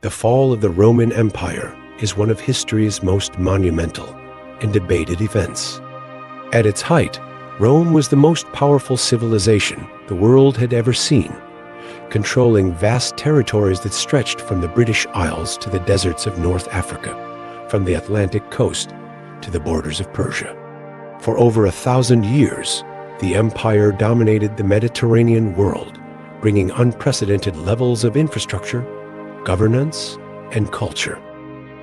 The fall of the Roman Empire is one of history's most monumental and debated events. At its height, Rome was the most powerful civilization the world had ever seen, controlling vast territories that stretched from the British Isles to the deserts of North Africa, from the Atlantic coast to the borders of Persia. For over 1,000 years, the empire dominated the Mediterranean world, bringing unprecedented levels of infrastructure, governance, and culture.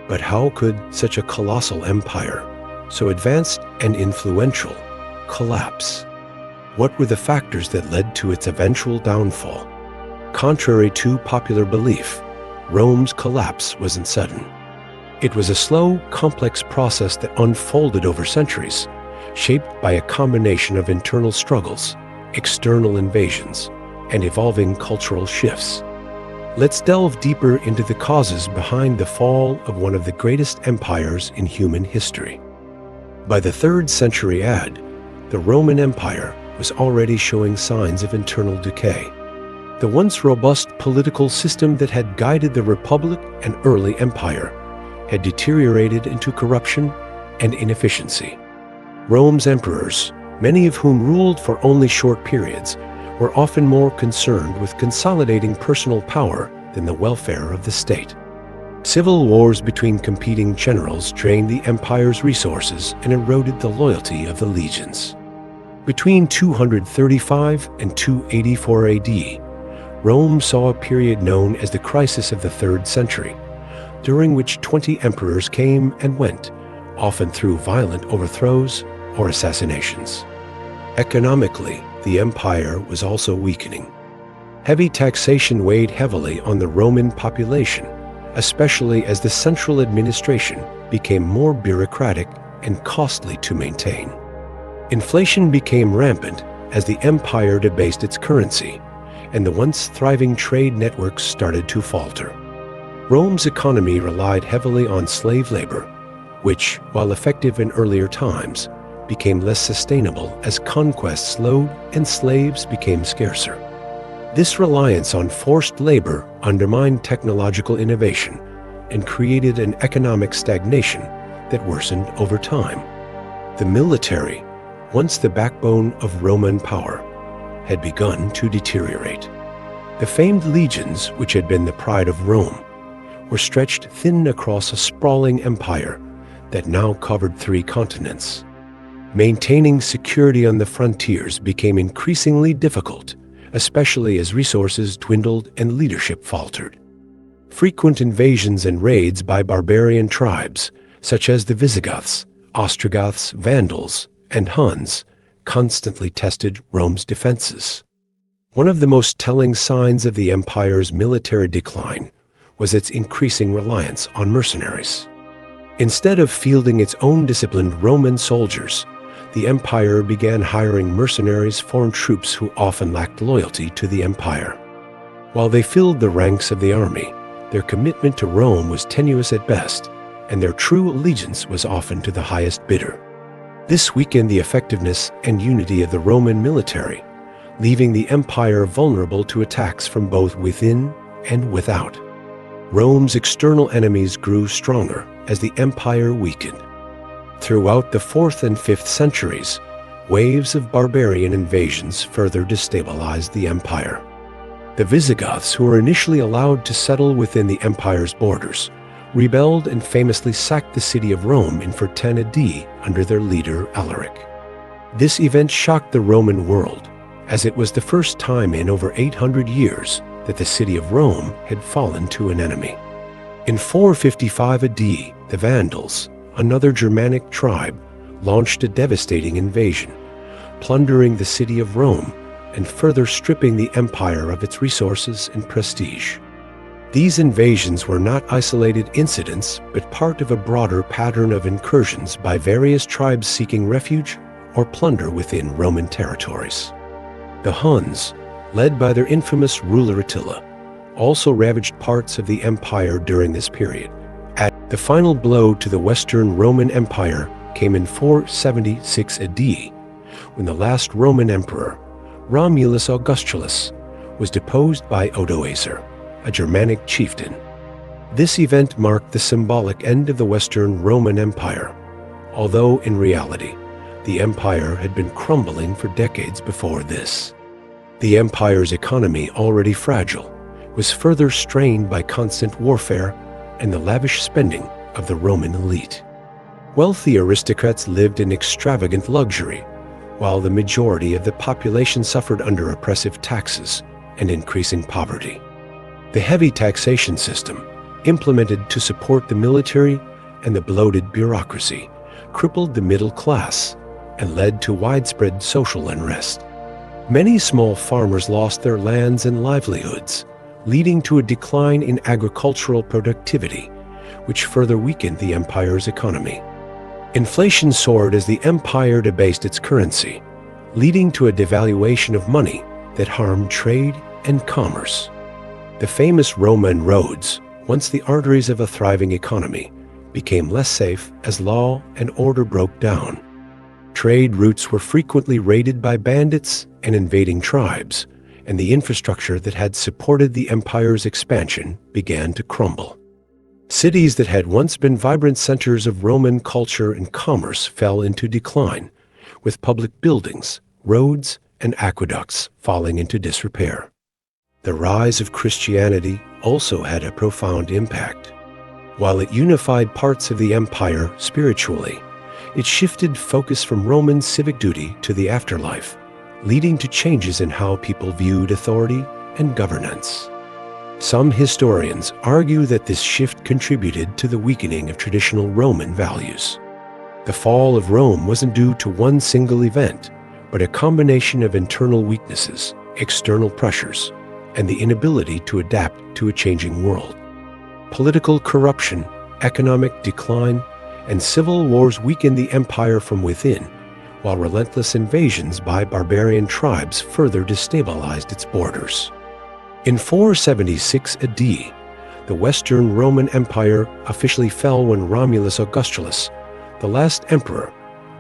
But how could such a colossal empire, so advanced and influential, collapse? What were the factors that led to its eventual downfall? Contrary to popular belief, Rome's collapse wasn't sudden. It was a slow, complex process that unfolded over centuries, shaped by a combination of internal struggles, external invasions, and evolving cultural shifts. Let's delve deeper into the causes behind the fall of one of the greatest empires in human history. By the 3rd century AD, the Roman Empire was already showing signs of internal decay. The once robust political system that had guided the Republic and early empire had deteriorated into corruption and inefficiency. Rome's emperors, many of whom ruled for only short periods, were often more concerned with consolidating personal power than the welfare of the state. Civil wars between competing generals drained the empire's resources and eroded the loyalty of the legions. Between 235 and 284 AD, Rome saw a period known as the crisis of the 3rd century, during which 20 emperors came and went, often through violent overthrows or assassinations. Economically, the empire was also weakening. Heavy taxation weighed heavily on the Roman population, especially as the central administration became more bureaucratic and costly to maintain. Inflation became rampant as the empire debased its currency, and the once thriving trade networks started to falter. Rome's economy relied heavily on slave labor, which, while effective in earlier times, became less sustainable as conquest slowed and slaves became scarcer. This reliance on forced labor undermined technological innovation and created an economic stagnation that worsened over time. The military, once the backbone of Roman power, had begun to deteriorate. The famed legions, which had been the pride of Rome, were stretched thin across a sprawling empire that now covered 3 continents. Maintaining security on the frontiers became increasingly difficult, especially as resources dwindled and leadership faltered. Frequent invasions and raids by barbarian tribes, such as the Visigoths, Ostrogoths, Vandals, and Huns, constantly tested Rome's defenses. One of the most telling signs of the empire's military decline was its increasing reliance on mercenaries. Instead of fielding its own disciplined Roman soldiers, the empire began hiring mercenaries, foreign troops who often lacked loyalty to the empire. While they filled the ranks of the army, their commitment to Rome was tenuous at best, and their true allegiance was often to the highest bidder. This weakened the effectiveness and unity of the Roman military, leaving the empire vulnerable to attacks from both within and without. Rome's external enemies grew stronger as the empire weakened. Throughout the 4th and 5th centuries, waves of barbarian invasions further destabilized the empire. The Visigoths, who were initially allowed to settle within the empire's borders, rebelled and famously sacked the city of Rome in 410 AD under their leader Alaric. This event shocked the Roman world, as it was the first time in over 800 years that the city of Rome had fallen to an enemy. In 455 AD, the Vandals, another Germanic tribe, launched a devastating invasion, plundering the city of Rome and further stripping the empire of its resources and prestige. These invasions were not isolated incidents, but part of a broader pattern of incursions by various tribes seeking refuge or plunder within Roman territories. The Huns, led by their infamous ruler Attila, also ravaged parts of the empire during this period. The final blow to the Western Roman Empire came in 476 AD, when the last Roman emperor, Romulus Augustulus, was deposed by Odoacer, a Germanic chieftain. This event marked the symbolic end of the Western Roman Empire, although in reality, the empire had been crumbling for decades before this. The empire's economy, already fragile, was further strained by constant warfare and the lavish spending of the Roman elite. Wealthy aristocrats lived in extravagant luxury, while the majority of the population suffered under oppressive taxes and increasing poverty. The heavy taxation system, implemented to support the military and the bloated bureaucracy, crippled the middle class and led to widespread social unrest. Many small farmers lost their lands and livelihoods, leading to a decline in agricultural productivity, which further weakened the empire's economy. Inflation soared as the empire debased its currency, leading to a devaluation of money that harmed trade and commerce. The famous Roman roads, once the arteries of a thriving economy, became less safe as law and order broke down. Trade routes were frequently raided by bandits and invading tribes, and the infrastructure that had supported the empire's expansion began to crumble. Cities that had once been vibrant centers of Roman culture and commerce fell into decline, with public buildings, roads, and aqueducts falling into disrepair. The rise of Christianity also had a profound impact. While it unified parts of the empire spiritually, it shifted focus from Roman civic duty to the afterlife, leading to changes in how people viewed authority and governance. Some historians argue that this shift contributed to the weakening of traditional Roman values. The fall of Rome wasn't due to one single event, but a combination of internal weaknesses, external pressures, and the inability to adapt to a changing world. Political corruption, economic decline, and civil wars weakened the empire from within, while relentless invasions by barbarian tribes further destabilized its borders. In 476 AD, the Western Roman Empire officially fell when Romulus Augustulus, the last emperor,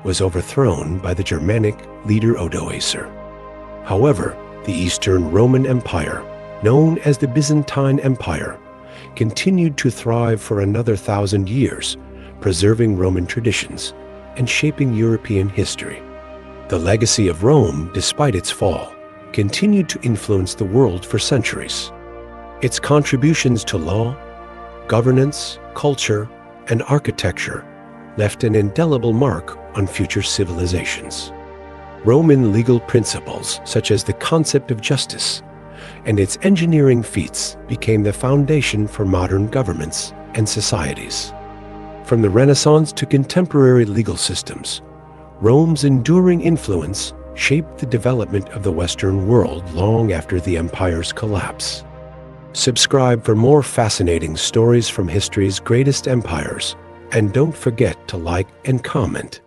was overthrown by the Germanic leader Odoacer. However, the Eastern Roman Empire, known as the Byzantine Empire, continued to thrive for another 1,000 years, preserving Roman traditions and shaping European history. The legacy of Rome, despite its fall, continued to influence the world for centuries. Its contributions to law, governance, culture, and architecture left an indelible mark on future civilizations. Roman legal principles, such as the concept of justice, and its engineering feats became the foundation for modern governments and societies. From the Renaissance to contemporary legal systems, Rome's enduring influence shaped the development of the Western world long after the empire's collapse. Subscribe for more fascinating stories from history's greatest empires, and don't forget to like and comment.